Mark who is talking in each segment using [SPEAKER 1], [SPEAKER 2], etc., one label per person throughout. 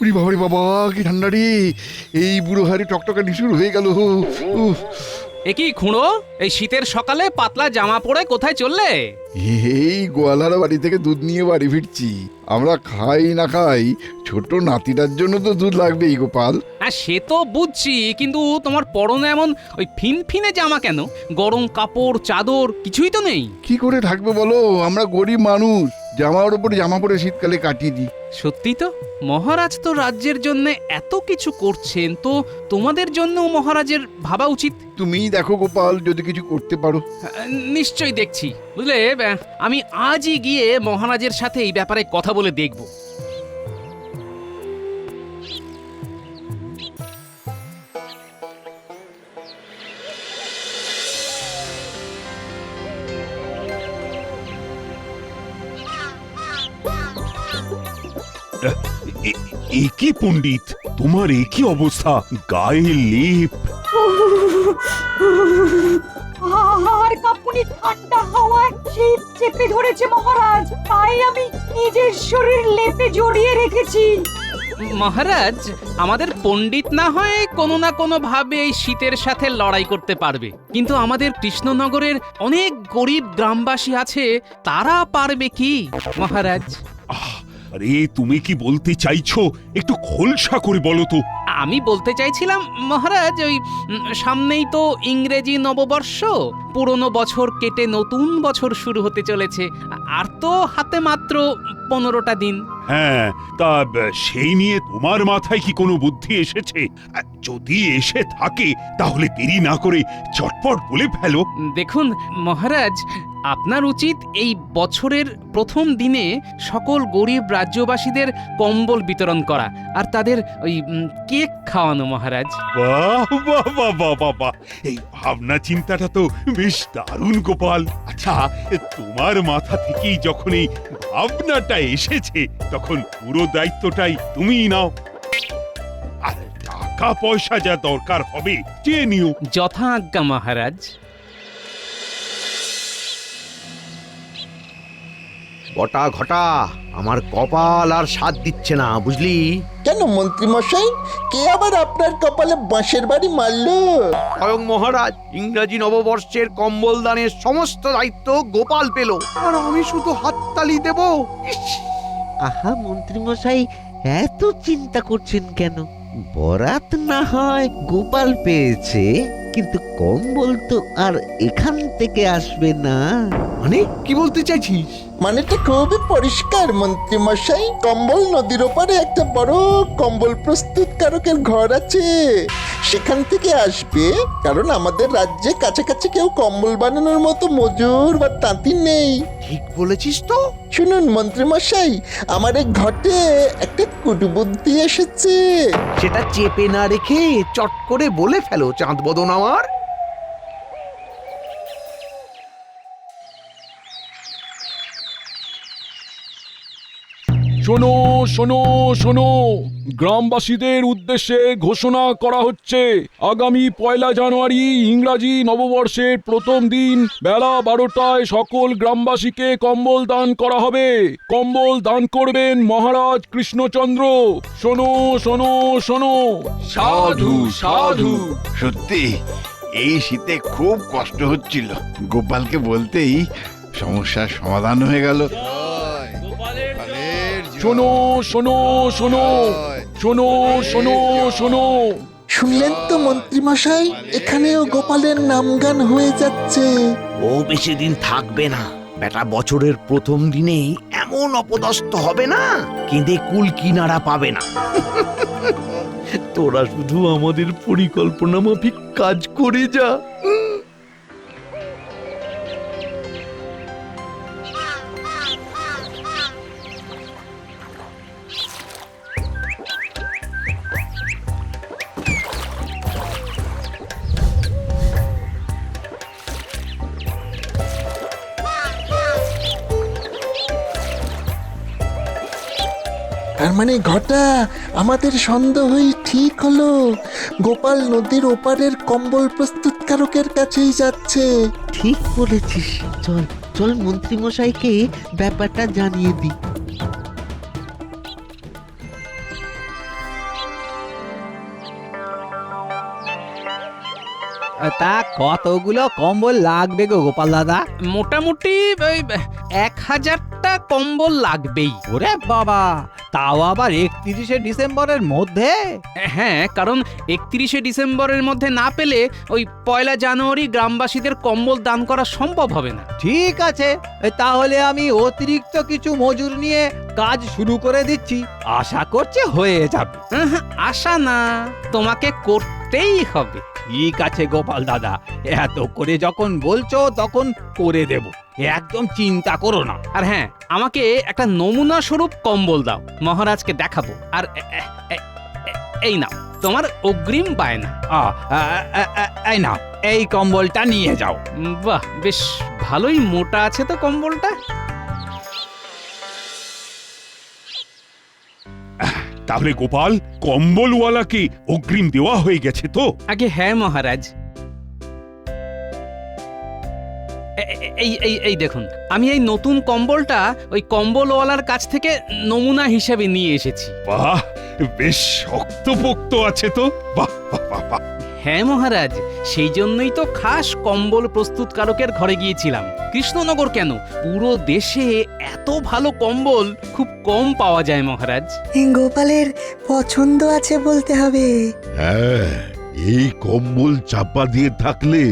[SPEAKER 1] উরি বাবা রে বাবা, কি ঠান্ডা রে! এই বুড়ো হাড়ি টকটকা নিশুর হয়ে গেল। উফ,
[SPEAKER 2] এ কি খুঁড়ো, এই শীতের সকালে পাতলা জামা পরে কোথায় চললে?
[SPEAKER 1] এই গোয়ালার বাড়ি থেকে দুধ নিয়ে বাড়ি ফিরছি। আমরা খাই না খাই, ছোট নাতিটার জন্য তো দুধ লাগবেই গোপাল।
[SPEAKER 2] হ্যাঁ, সে তো বুঝছি, কিন্তু তোমার পরনে এমন ওই ফিনফিনে জামা কেন? গরম কাপড় চাদর কিছুই তো নেই।
[SPEAKER 1] কি করে থাকবে বলো, আমরা গরিব মানুষ, জামার উপরে জামা পরে শীতকালে কাটিয়ে দিই।
[SPEAKER 2] সত্যি তো, মহারাজ তো রাজ্যের জন্য এত কিছু করছেন, তো তোমাদের জন্য মহারাজের ভাবা উচিত।
[SPEAKER 1] তুমিই দেখো গোপাল, যদি কিছু করতে পারো।
[SPEAKER 2] নিশ্চয়ই দেখছি, বুঝলে। আমি আজই গিয়ে মহারাজের সাথে এই ব্যাপারে কথা বলে দেখব।
[SPEAKER 3] কি পণ্ডিত, তোমার কি অবস্থা? গায়ে লেপ।
[SPEAKER 4] আর কাঁপুনি, ঠান্ডা হাওয়ায় শীত চেপে ধরেছে মহারাজ, তাই আমি নিজের শরীর লেপে জড়িয়ে রেখেছি।
[SPEAKER 2] মহারাজ, আমাদের পণ্ডিত না হয় কোনো না কোনো ভাবে এই শীতের সাথে লড়াই করতে পারবে, কিন্তু আমাদের কৃষ্ণনগরের অনেক গরিব গ্রামবাসী আছে, তারা পারবে কি মহারাজ?
[SPEAKER 3] আরে তুমি কি বলতে চাইছো, একটু খোলসা করে বলো তো।
[SPEAKER 2] আমি বলতে চাইছিলাম মহারাজ, ওই সামনেই তো ইংরেজি নববর্ষ, পুরনো বছর কেটে নতুন বছর শুরু হতে চলেছে, আর তো হাতে মাত্র 15টা দিন।
[SPEAKER 3] হ্যাঁ, তা সেই নিয়ে তোমার মাথায় কি কোনো বুদ্ধি এসেছে? যদি এসে থাকে তাহলে দেরি না করে চটপট বলে ফেলো।
[SPEAKER 2] দেখুন মহারাজ, আপনার উচিত এই বছরের প্রথম দিনে সকল গরিব রাজ্যবাসীদের কম্বল বিতরণ করা, আর তাদের ওই কেক খাওয়ানো মহারাজ।
[SPEAKER 3] বাহ বাহ বাহ বাহ বাহ বাহ, এই ভাবনা চিন্তাটা তো বেশ দারুণ গোপাল। আচ্ছা, তোমার মাথা থেকেই যখন এই ভাবনাটা এসেছে, তখন পুরো দায়িত্বটাই তুমিই নাও। আর টাকা পয়সা যা দরকার হবে চেয়ে নিও।
[SPEAKER 2] যথা আজ্ঞা মহারাজ।
[SPEAKER 5] বটা ঘটা, আমার কপাল আর সাথ দিচ্ছে না, বুঝলি?
[SPEAKER 6] কেন মন্ত্রী মশাই, কে আবার আপনার কপালে বাঁশের বাড়ি মারলো?
[SPEAKER 5] স্বয়ং মহারাজ ইংরাজি নববর্ষের কম্বল দানের সমস্ত দায়িত্ব গোপাল পেল, আর আমি শুধু হাততালি দেব।
[SPEAKER 7] আহা মন্ত্রী মশাই, এত চিন্তা করছেন কেন? বরাত না হয় গোপাল পেয়েছে, কিন্তু কম্বল তো আর এখান থেকে আসবে না।
[SPEAKER 5] মানে কি বলতে চাইছিস?
[SPEAKER 6] মানেটা খুবই পরিষ্কার মন্ত্রী মশাই, কম্বল নদীর ওপারে একটা বড় কম্বল প্রস্তুতকারকের ঘর আছে, সেখান থেকে আসবে। কারণ আমাদের রাজ্যে কাছাকাছি কেউ কম্বল বানানোর মতো মজুর বা তাঁতি নেই।
[SPEAKER 5] ঠিক বলেছিস তো।
[SPEAKER 6] শুনুন মন্ত্রী মশাই, আমার এই ঘটে একটা কুটবুদ্ধি এসেছে।
[SPEAKER 5] সেটা চেপে না রেখে চট করে বলে ফেলো চাঁদ বদন আমার।
[SPEAKER 8] শোনো শোনো শোনো, গ্রামবাসীদের উদ্দেশ্যে ঘোষণা করা হচ্ছে, আগামী 1 জানুয়ারি ইংরাজি নববর্ষের প্রথম দিন বেলা 12টায় সকল গ্রামবাসীকে কম্বল দান করা হবে। কম্বল দান করবেন মহারাজ কৃষ্ণচন্দ্র। শোনো শোনো শোনো।
[SPEAKER 1] সাধু সাধু। সত্যি এই শীতে খুব কষ্ট হচ্ছিল, গোপালকে বলতেই সমস্যার সমাধান হয়ে গেল।
[SPEAKER 8] শোনো শোনো শোনো শোনো শোনো শোনো।
[SPEAKER 6] শুনলেন তো মন্ত্রী মশাই, এখানেও গোপালের নামগান হয়ে যাচ্ছে।
[SPEAKER 5] ও বেশি দিন থাকবে না, বেটা বছরের প্রথম দিনেই এমন অপদস্থ হবে না, কেঁদে কুল কিনারা পাবে না। তোরা শুধু আমাদের পরিকল্পনা মাফিক কাজ করে যা।
[SPEAKER 6] তার মানে ঘটা, আমাদের সন্দেহই ঠিক হলো, গোপাল নদীর ওপারের কম্বল প্রস্তুতকারকের কাছেই যাচ্ছে।
[SPEAKER 7] ঠিক বলেছিস, চল চল মন্ত্রী মশাইকে ব্যাপারটা জানিয়ে দিই।
[SPEAKER 9] তা কতগুলো কম্বল লাগবে গো গোপাল দাদা?
[SPEAKER 2] মোটামুটি ওই 1000টা কম্বল লাগবেই।
[SPEAKER 9] ওরে বাবা, তাও আবার 31শে ডিসেম্বরের মধ্যে?
[SPEAKER 2] হ্যাঁ, কারণ 31শে ডিসেম্বরের মধ্যে না পেলে ওই 1 জানুয়ারি গ্রামবাসীদের কম্বল দান করা সম্ভব হবে না।
[SPEAKER 9] ঠিক আছে, তাহলে আমি অতিরিক্ত কিছু মজুর নিয়ে কাজ শুরু করে দিচ্ছি, আশা করছি হয়ে যাবে।
[SPEAKER 2] আশা না, তোমাকে করতেই হবে।
[SPEAKER 9] ঠিক আছে গোপাল দাদা, এত করে যখন বলছো তখন করে দেব, একদম চিন্তা করো না।
[SPEAKER 2] আর হ্যাঁ, আমাকে একটা নমুনা স্বরূপ কম্বল দাও, মহারাজকে দেখাবো। আর এই নাও তোমার অগ্রিম বায়না।
[SPEAKER 9] এই নাও, এই কম্বলটা নিয়ে যাও।
[SPEAKER 2] বাহ, বেশ ভালোই মোটা আছে তো কম্বলটা।
[SPEAKER 3] তাহলে গোপাল, কম্বলওয়ালাকে অগ্রিম দেওয়া হয়ে গেছে তো?
[SPEAKER 2] আগে হ্যাঁ মহারাজ। এই দেখুন, আমি এই নতুন কম্বলটা ওই কম্বলওয়ালার কাছ থেকে নমুনা হিসেবে নিয়ে এসেছি।
[SPEAKER 3] বাহ, বেশ শক্তপোক্ত আছে তো। বাহ বাহ বাহ বাহ।
[SPEAKER 2] হ্যাঁ মহারাজ, সেই জন্যই তো খাস কম্বল প্রস্তুতকারকের ঘরে গিয়েছিলাম। কৃষ্ণনগর কেন, পুরো দেশে এত ভালো কম্বল খুব কম পাওয়া যায় মহারাজ।
[SPEAKER 10] গোপালের পছন্দ আছে বলতে হবে।
[SPEAKER 11] হ্যাঁ, এই কম্বল চাপা দিয়ে থাকলে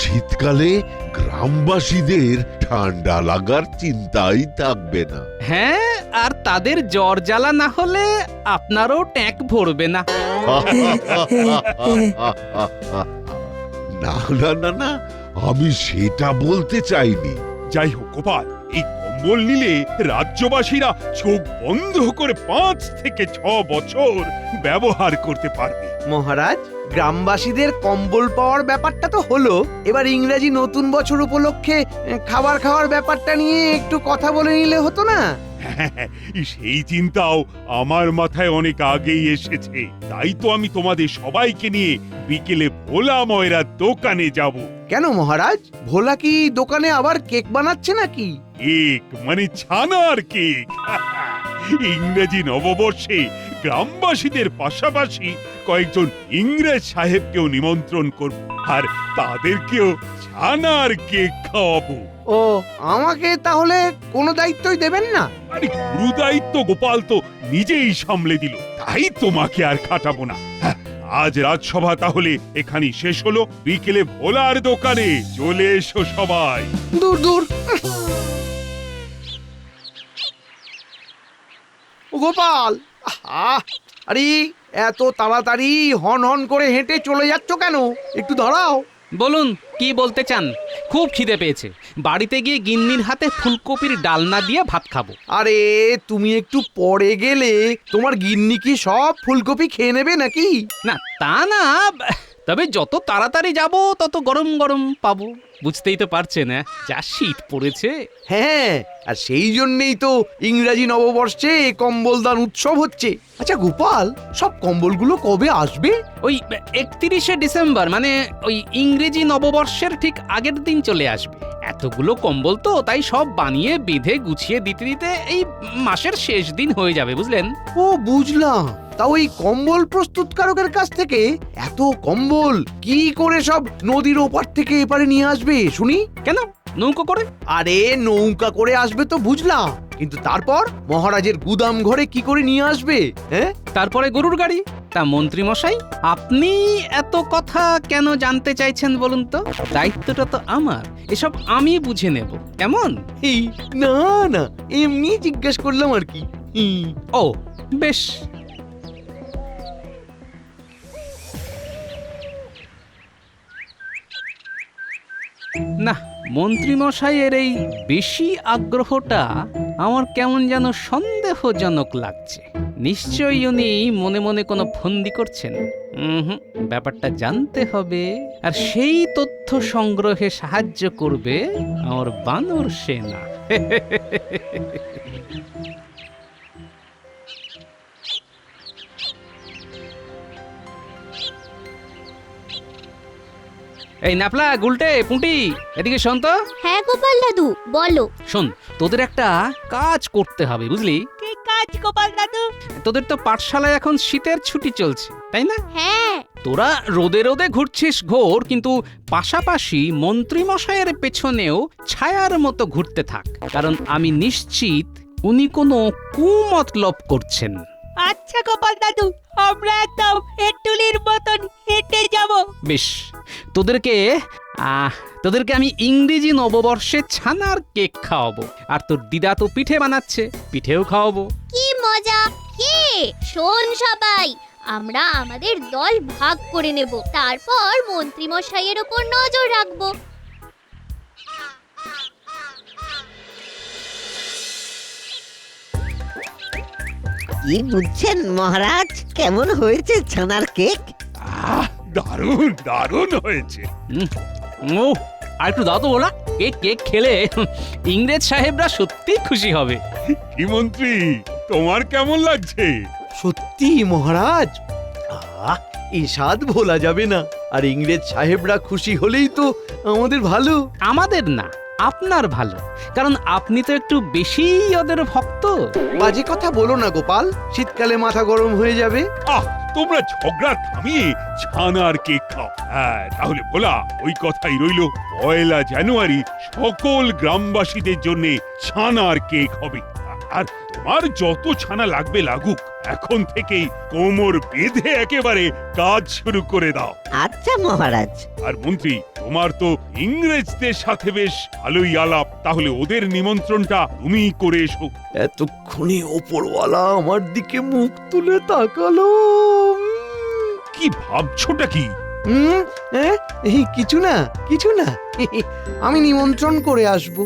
[SPEAKER 11] শীতকালে গ্রামবাসীদের ঠান্ডা লাগার চিন্তাই থাকবে না।
[SPEAKER 2] হ্যাঁ, আর তাদের জ্বর জ্বালা না হলে আপনারও ট্যাঁক ভরবে না।
[SPEAKER 11] না না না না, আমি সেটা বলতে চাইনি।
[SPEAKER 3] যাই হোক গোপাল, এই কম্বল নিলে রাজ্যবাসীরা চোখ বন্ধ করে 5 থেকে 6 বছর ব্যবহার করতে পারবে।
[SPEAKER 5] মহারাজ, গ্রামবাসীদের কম্বল পাওয়ার ব্যাপারটা তো হলো, এবার ইংরেজি নতুন বছর উপলক্ষে খাওয়ার ব্যাপারটা নিয়ে একটু কথা বলে নিলে হতো না?
[SPEAKER 3] সেই চিন্তাও আমার মাথায় অনেক আগেই এসেছে। তাই তো আমি তোমাদের সবাইকে নিয়ে বিকেলে ভোলা ময়রার দোকানে যাব।
[SPEAKER 5] কেন মহারাজ, ভোলা কি দোকানে আবার কেক বানাচ্ছে নাকি?
[SPEAKER 3] কেক মানে ছানার কেক। ইংরেজি নববর্ষে গ্রামবাসীদের পাশাপাশি কয়েকজন ইংরেজ সাহেবকেও নিমন্ত্রণ করব, আর তাদেরকেও ছানার কেক খাওয়াবো।
[SPEAKER 5] ও, আমাকে তাহলে কোনো দায়িত্বই দেবেন না?
[SPEAKER 3] আরে গুরু দায়িত্ব গোপাল তো নিজেই সামলে দিল, তাই তোমাকে আর খাটাবো না। আজ রাজসভা তাহলে এখানেই শেষ হলো। বিকেলে ভোলার দোকানে চলে এসো সবাই।
[SPEAKER 5] দূর দূর। গোপাল, আরে এত তাড়াতাড়ি হন হন করে হেঁটে চলে যাচ্ছ কেন? একটু দাঁড়াও।
[SPEAKER 2] বলুন, কি বলতে চান? খুব খিদে পেয়েছে, বাড়িতে গিয়ে গিন্নির হাতে ফুলকপির ডালনা দিয়ে ভাত খাবো।
[SPEAKER 5] আরে তুমি একটু পরে গেলে তোমার গিন্নি কি সব ফুলকপি খেয়ে নেবে নাকি?
[SPEAKER 2] না তা না, তবে যত তাড়াতাড়ি যাব তত গরম গরম পাবো। বুঝতেই তো পারছেন, যা শীত পড়েছে।
[SPEAKER 5] হ্যাঁ, আর সেই জন্যই তো ইংরাজি নববর্ষে কম্বল দান উৎসব হচ্ছে। আচ্ছা গোপাল, সব কম্বলগুলো কবে আসবে?
[SPEAKER 2] ওই 31শে ডিসেম্বর, মানে ওই ইংরেজি নববর্ষের ঠিক আগের দিন চলে আসবে। এতগুলো কম্বল তো, তাই সব বানিয়ে বেঁধে গুছিয়ে দিতে দিতে এই মাসের শেষ দিন হয়ে যাবে, বুঝলেন?
[SPEAKER 5] ও বুঝলাম। তা ওই কম্বল প্রস্তুতকারকের কাছ থেকে এত কম্বল কি করে সব নদীর ওপার থেকে এপারে নিয়ে আসবে শুনি?
[SPEAKER 2] কেন, নৌকো করে?
[SPEAKER 5] আরে নৌকা করে আসবে তো বুঝলাম, কিন্তু তারপর মহারাজের গুদাম ঘরে কি করে নিয়ে আসবে? হ্যাঁ,
[SPEAKER 2] তারপরে গরুর গাড়ি। তা মন্ত্রী মশাই, আপনি এত কথা কেন জানতে চাইছেন বলুন তো? দায়িত্বটা তো আমার, এসব আমি বুঝে নেব, কেমন?
[SPEAKER 5] এই না না, এমনি জিজ্ঞেস করলাম আর কি।
[SPEAKER 2] ও বেশ। না, মন্ত্রী মশাইয়ের এই বেশি আগ্রহটা আমার কেমন যেন সন্দেহজনক লাগছে। নিশ্চয়ই উনি মনে মনে কোনো ফন্দি করছেন। ব্যাপারটা জানতে হবে, আর সেই তথ্য সংগ্রহে সাহায্য করবে আমার বানর সেনা। এই নাপলা, গুলটে, পুঁটি, এদিকে শোন তো।
[SPEAKER 12] হ্যাঁ গোপাল দাদু, বলো।
[SPEAKER 2] শোন, তোদের একটা কাজ করতে হবে, বুঝলি?
[SPEAKER 12] কি কাজ গোপাল দাদু?
[SPEAKER 2] তোদের তো পাঠশালায় এখন শীতের ছুটি চলছে, তাই না?
[SPEAKER 12] হ্যাঁ।
[SPEAKER 2] তোরা রোদে রোদে ঘুরছিস ঘোর, কিন্তু পাশাপাশি মন্ত্রীমশাইয়ের পেছনেও ছায়ার মতো ঘুরতে থাক, কারণ আমি নিশ্চিত উনি কোনো কুমতলব করছেন।
[SPEAKER 4] আচ্ছা গোপাল দাদু, আমরা একদম হেঁটুলির মতন হেঁটে যাব।
[SPEAKER 2] বেশ, তোদেরকে আমি ইংরেজি নববর্ষে ছানার কেক খাওয়াবো, আর তোর দিদা তো পিঠে বানাচ্ছে, পিঠেও খাওয়াবো।
[SPEAKER 12] কি মজা! কে শোন সবাই, আমরা আমাদের দল ভাগ করে নেব, তারপর মন্ত্রী মশাইয়ের উপর নজর রাখবো।
[SPEAKER 7] কি বুঝছেন মহারাজ, কেমন হয়েছে ছানার কেক?
[SPEAKER 3] দারুণ দারুণ হয়েছে।
[SPEAKER 2] ও, আর একটু দাও তো বলা, কেক খেলে ইংরেজ সাহেবরা সত্যি খুশি হবে।
[SPEAKER 3] কি মন্ত্রী, তোমার কেমন লাগছে?
[SPEAKER 5] সত্যি মহারাজ, এই স্বাদ ভোলা যাবে না। আর ইংরেজ সাহেবরা খুশি হলেই তো আমাদের ভালো।
[SPEAKER 2] আমাদের না, আপনার ভালো, কারণ আপনি তো একটু বেশি ওদের ভক্ত।
[SPEAKER 5] বাজে কথা বলো না গোপাল, শীতকালে মাথা গরম হয়ে যাবে।
[SPEAKER 3] তোমরা ঝগড়া থামিয়ে ছানার কেক খাও। হ্যাঁ, তাহলে ভোলা, ওই কথাই রইল, 1 জানুয়ারি সকল গ্রামবাসীদের জন্য ছানার কেক হবে। আর তোমার যত ছানা লাগবে লাগুক, এখন থেকেই কোমর বেঁধে একেবারে কাজ শুরু করে দাও।
[SPEAKER 7] আচ্ছা মহারাজ।
[SPEAKER 3] আর মন্ত্রী, তোমার তো ইংরেজদের সাথে বেশ ভালোই আলাপ, তাহলে ওদের নিমন্ত্রণটা তুমি করে এসো।
[SPEAKER 5] এতক্ষণে ওপরওয়ালা আমার দিকে মুখ তুলে তাকালো।
[SPEAKER 3] কি ভাবছোটা কি?
[SPEAKER 5] কিছু না, কিছু না। আমি নিমন্ত্রণ করে আসব।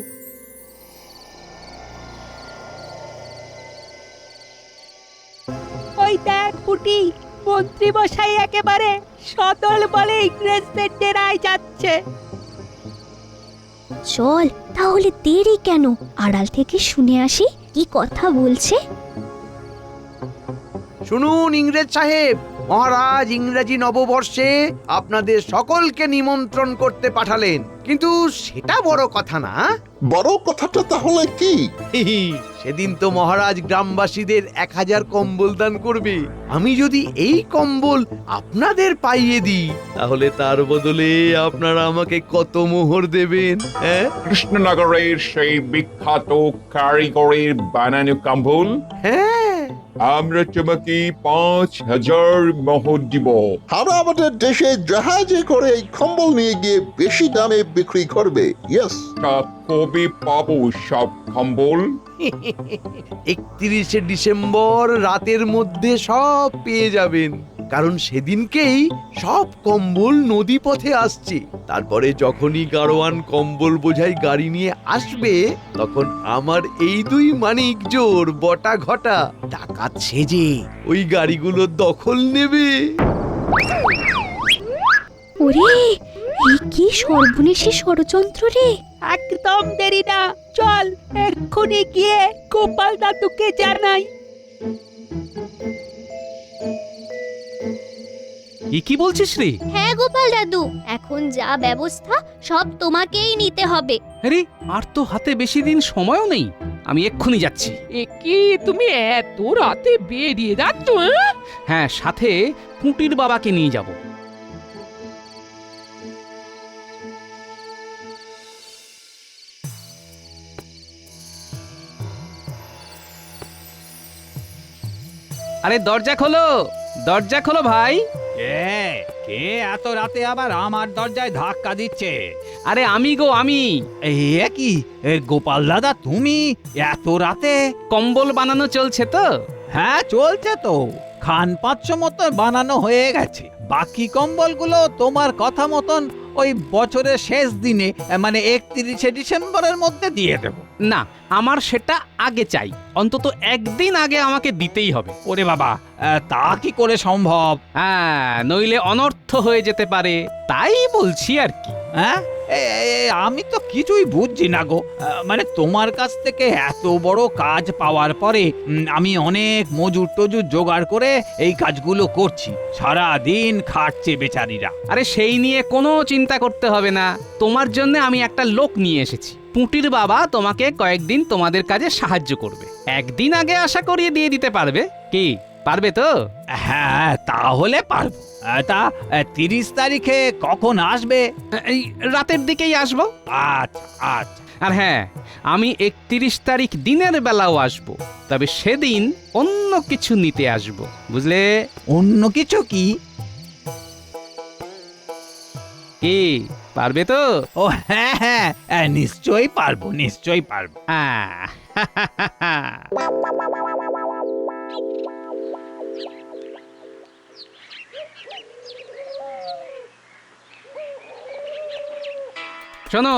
[SPEAKER 4] ওই দেখ পুটি, মন্ত্রী মশাই একেবারে সদল বলে ইংরেজদের ডেরায় যাচ্ছে।
[SPEAKER 12] চল তাহলে, দেরি কেন, আড়াল থেকে শুনে আসি কি কথা বলছে।
[SPEAKER 5] শুনুন ইংরেজ সাহেব, মহারাজ ইংরেজি নববর্ষে আপনাদের সকলকে নিমন্ত্রণ করতে পাঠালেন, কিন্তু সেটা বড় কথা না।
[SPEAKER 6] বড় কথাটা তাহলে কি?
[SPEAKER 5] সেদিন তো মহারাজ গ্রামবাসীদের 1000 কম্বল দান করবে। আমি যদি এই কম্বল আপনাদের পাইয়ে দিই, তাহলে তার বদলে আপনারা আমাকে কত মোহর দেবেন?
[SPEAKER 13] কৃষ্ণনগরের সেই বিখ্যাত কারিগরের বানানো কম্বল?
[SPEAKER 5] হ্যাঁ,
[SPEAKER 13] আমরা তোমাকে 5000 মোহর দিব।
[SPEAKER 6] আমরা আমাদের দেশে জাহাজে করে এই কম্বল নিয়ে গিয়ে বেশি দামে বিক্রি করবে। ইয়েস।
[SPEAKER 13] কবে পাবো সব কম্বল?
[SPEAKER 5] 31শে ডিসেম্বর রাতের মধ্যে সব পেয়ে যাবেন, কারণ সেদিনকেই সব কম্বল নদী পথে আসছে। তারপরে যখনই গাড়োয়ান কম্বল বোঝাই গাড়ি নিয়ে আসবে, তখন আমার এই 2 মানিক জোর বটা ঘটা ডাকাত সেজে ওই গাড়িগুলো দখল নেবে।
[SPEAKER 12] ওরে, এই কি সর্বনেশে ষড়যন্ত্র রে!
[SPEAKER 4] একদম দেরি না, চল এক্ষুনি গিয়ে গোপাল দাদুকে জানাই।
[SPEAKER 2] কি বলছিস রে?
[SPEAKER 12] হ্যাঁ গোপাল দাদু, এখন যা ব্যবস্থা সব তোমাকেই নিতে হবে।
[SPEAKER 2] আরে, আর তো হাতে বেশি দিন সময়ও নেই, আমি এক্ষুনি যাচ্ছি।
[SPEAKER 4] কি তুমি এত রাতে বেরিয়ে যাচ্ছ?
[SPEAKER 2] হ্যাঁ, সাথে পুঁটির বাবাকে নিয়ে যাব। আরে দরজা খোলো, দরজা খোলো ভাই।
[SPEAKER 9] কে এত রাতে আবার আমার দরজায় ধাক্কা দিচ্ছে?
[SPEAKER 2] আরে আমি গো, আমি।
[SPEAKER 9] কি গোপাল দাদা, তুমি এত রাতে?
[SPEAKER 2] কম্বল বানানো চলছে তো।
[SPEAKER 9] হ্যাঁ চলছে তো, খান 500 মতো বানানো হয়ে গেছে। বাকি কম্বলগুলো তোমার কথা মতন ওই বছরের শেষ দিনে, মানে 31শে ডিসেম্বরের মধ্যে দিয়ে দেব।
[SPEAKER 2] না, আমার সেটা আগে চাই, অন্তত একদিন আগে আমাকে দিতেই হবে।
[SPEAKER 9] ওরে বাবা, তা কি করে সম্ভব?
[SPEAKER 2] হ্যাঁ, নইলে অনর্থ হয়ে যেতে পারে, তাই বলছি আর কি।
[SPEAKER 9] হ্যাঁ, আমি তো কিছুই বুঝছি না গো। মানে তোমার কাছ থেকে এত বড় কাজ পাওয়ার পরে আমি অনেক মজুর টজুর জোগাড় করে এই কাজগুলো করছি, সারা দিন খাটছে বেচারিরা।
[SPEAKER 2] আরে সেই নিয়ে কোনো চিন্তা করতে হবে না, তোমার জন্য আমি একটা লোক নিয়ে এসেছি। পুঁটির বাবা তোমাকে কয়েকদিন তোমাদের কাজে সাহায্য করবে, একদিন আগে আশা করিয়ে দিয়ে দিতে পারবে। কি পারবে তো?
[SPEAKER 9] হ্যাঁ, তাহলে পারবো। তা 30 তারিখে কখন আসবে?
[SPEAKER 2] এই রাতের দিকেই আসবো।
[SPEAKER 9] আচ্ছা আচ্ছা।
[SPEAKER 2] আর হ্যাঁ, আমি 31 তারিখ দিনের বেলাও আসবো, তবে সেদিন অন্য কিছু নিতে আসবো, বুঝলে?
[SPEAKER 9] অন্য কিছু কি?
[SPEAKER 2] কি পারবে তো?
[SPEAKER 9] ও হ্যাঁ হ্যাঁ, নিশ্চয়ই পারবো, নিশ্চয়ই পারবো।
[SPEAKER 2] শোনো,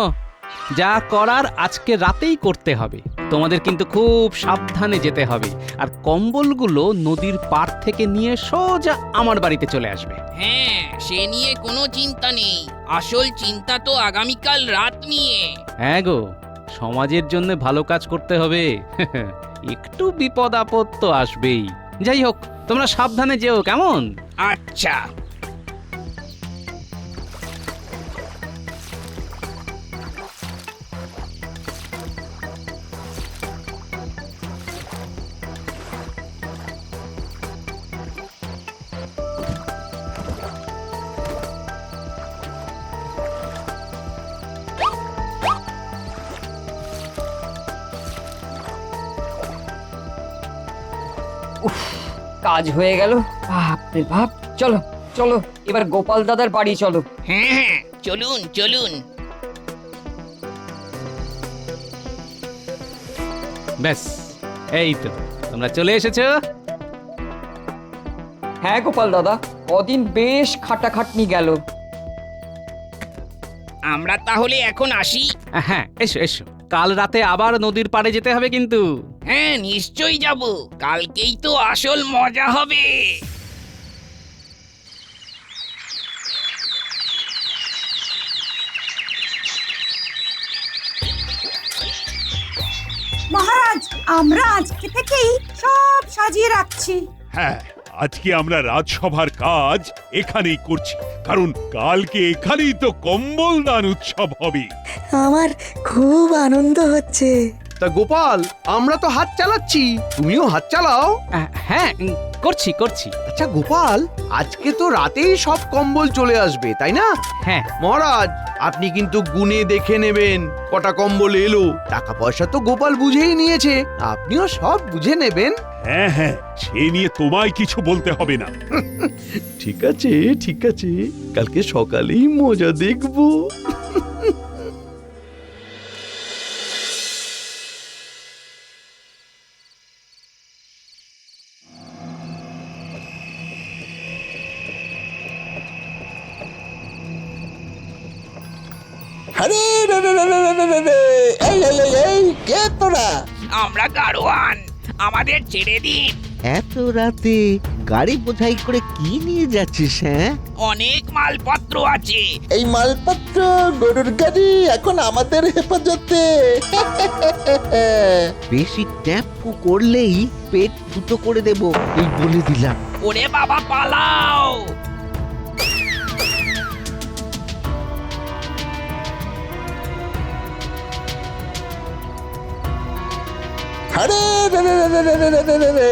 [SPEAKER 2] যা করার আজকে রাতেই করতে হবে। তোমাদের কিন্তু খুব সাবধানে যেতে হবে, আর কম্বলগুলো নদীর পাড় থেকে নিয়ে সোজা আমার বাড়িতে চলে আসবে।
[SPEAKER 14] হ্যাঁ, সে নিয়ে কোনো চিন্তা নেই। আসল চিন্তা তো আগামীকাল রাত নিয়ে।
[SPEAKER 2] হ্যাঁ গো, সমাজের জন্য ভালো কাজ করতে হবে। একটু বিপদ আপদ তো আসবেই। যাই হোক, তোমরা সাবধানে যেও, কেমন?
[SPEAKER 14] আচ্ছা।
[SPEAKER 15] কাজ হয়ে গেল। বাপরে বাপ, চলো চলো এবার গোপাল দাদার বাড়ি চলো।
[SPEAKER 14] হ্যাঁ হ্যাঁ, চলুন চলুন।
[SPEAKER 2] ব্যাস, এই তো তোমরা চলে এসেছো।
[SPEAKER 15] হ্যাঁ গোপাল দাদা, কদিন বেশ খাটাখাটনি গেল।
[SPEAKER 14] আমরা তাহলে এখন আসি।
[SPEAKER 2] হ্যাঁ, এসো এসো, কাল রাতে আবার নদীর পাড়ে যেতে হবে কিন্তু।
[SPEAKER 14] হ্যাঁ, নিশ্চয়ই যাব। কালকেই তো আসল মজা হবে।
[SPEAKER 4] মহারাজ, আমরা আজকে থেকেই সব সাজিয়ে রাখছি।
[SPEAKER 3] হ্যাঁ, আজকে আমরা রাজসভার কাজ এখানেই করছি, কারণ কালকে এখানেই তো কম্বল দান উৎসব হবে।
[SPEAKER 10] আমার খুব আনন্দ হচ্ছে।
[SPEAKER 5] তা গোপাল, আমরা তো হাত চালাচ্ছি, তুমিও হাত চালাও।
[SPEAKER 2] হ্যাঁ, করছি করছি।
[SPEAKER 5] আচ্ছা গোপাল, আজকে তো রাতেই সব কম্বল চলে আসবে, তাই না?
[SPEAKER 2] হ্যাঁ
[SPEAKER 5] মহারাজ, আপনি কিন্তু গুনে দেখে নেবেন কটা কম্বল এলো। টাকা পয়সা তো গোপাল বুঝেই নিয়েছে, আপনিও সব বুঝে নেবেন।
[SPEAKER 3] হ্যাঁ হ্যাঁ, সে নিয়ে তোমায় কিছু বলতে হবে না।
[SPEAKER 5] ঠিক আছে ঠিক আছে, কালকে সকালেই মজা দেখবো।
[SPEAKER 6] আরে রে রে রে রে রে রে রে, এই এই এই এই, কে তোরা?
[SPEAKER 14] আমরা গাড়োয়ান, আমাদের ছেড়ে দিন।
[SPEAKER 7] এত রাতে গাড়ি বোঝাই করে কি নিয়ে যাচ্ছিস? হ্যাঁ,
[SPEAKER 14] অনেক মালপত্র আছে।
[SPEAKER 6] এই মালপত্র, গরুর গাড়ি এখন আমাদের হেফাজতে।
[SPEAKER 7] বেশি ট্যাপু করলেই পেট ফুটো করে দেব, এই বলে দিলাম।
[SPEAKER 14] ওরে বাবা, পালাও!
[SPEAKER 6] আরে রে রে রে রে রে রে রে রে রে,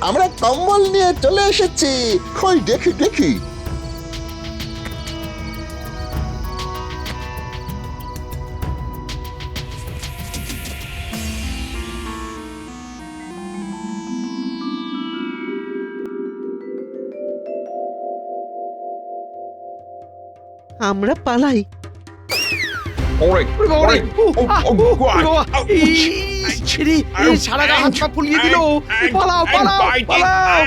[SPEAKER 6] আমরা কম্বল নিয়ে চলে এসেছি। কই দেখি দেখি।
[SPEAKER 7] আমরা পালাই।
[SPEAKER 13] ওরে ওরে,
[SPEAKER 5] সারা গা হাত পা ফুলিয়ে দিল। পালাও পালাও পালাও।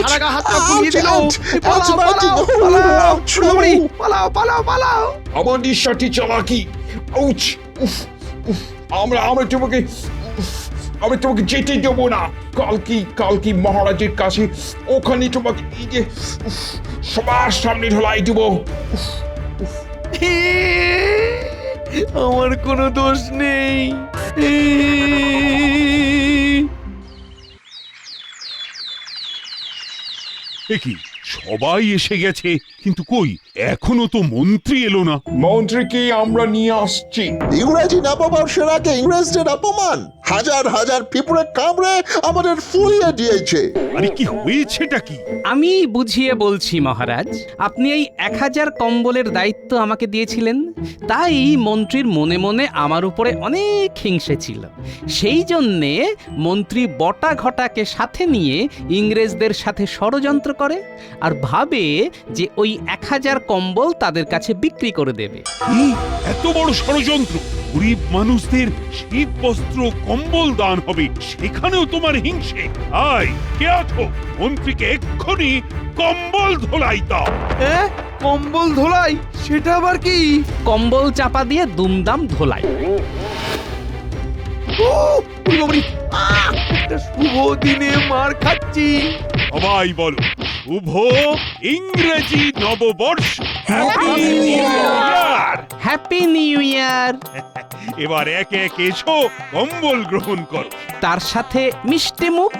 [SPEAKER 5] সারা গা হাত পা ফুলিয়ে দিল। পালাও পালাও পালাও পালাও পালাও পালাও।
[SPEAKER 13] আমার নিঃশ্বাসটি চালাকি। উফ উফ, আমরা আমরা তোমাকে আমি তোমাকে যেতে দেবো না। কালকে মহারাজের কাছে, ওখানে তোমাকে এই যে সবার সামনে ঢলাই দেবো।
[SPEAKER 5] আমার কোনো দোষ নেই।
[SPEAKER 3] এ কি, সবাই এসে গেছে, কিন্তু কই এখনো তো মন্ত্রী এলো না।
[SPEAKER 13] মন্ত্রীকে আমরা নিয়ে আসছি।
[SPEAKER 6] ইংরেজি নববর্ষের আগে ইংরেজদের অপমান, হাজার হাজার পিঁপড়ে কামড়ে আমাদের ফুলিয়ে দিয়েছে।
[SPEAKER 3] আরে কি হয়েছেটা কি?
[SPEAKER 2] আমি বুঝিয়ে বলছি মহারাজ, আপনি এই 1000 কম্বলের দায়িত্ব আমাকে দিয়েছিলেন, তাই মন্ত্রীর মনে মনে আমার উপরে অনেক হিংসে ছিল। সেই জন্যে মন্ত্রী বটা ঘটাকে সাথে নিয়ে ইংরেজদের সাথে ষড়যন্ত্র করে আর ভাবে যে ওই 1000 কম্বল তাদের কাছে বিক্রি করে দেবে।
[SPEAKER 3] কি এত বড় ষড়যন্ত্র? গরিব মানুষদের শীত বস্ত্র কম্বল দান হবে, সেখানেও তোমার হিংসে? আয় কে আছো? মন্ত্রীকে এক্ষুনি কম্বল ধোলাই দাও।
[SPEAKER 5] কম্বল ধোলাই? সেটা আবার কি?
[SPEAKER 2] কম্বল চাপা দিয়ে দুমদাম ধোলাই।
[SPEAKER 5] একটা শুভ দিনে মার খাচ্ছি।
[SPEAKER 3] সবাই বলো, শুভ ইংরেজি নববর্ষ। Happy new year!
[SPEAKER 2] Happy new year!
[SPEAKER 3] এবার একে একে এসো, কম্বল গ্রহণ করো।
[SPEAKER 2] তার সাথে মিষ্টি মুখ।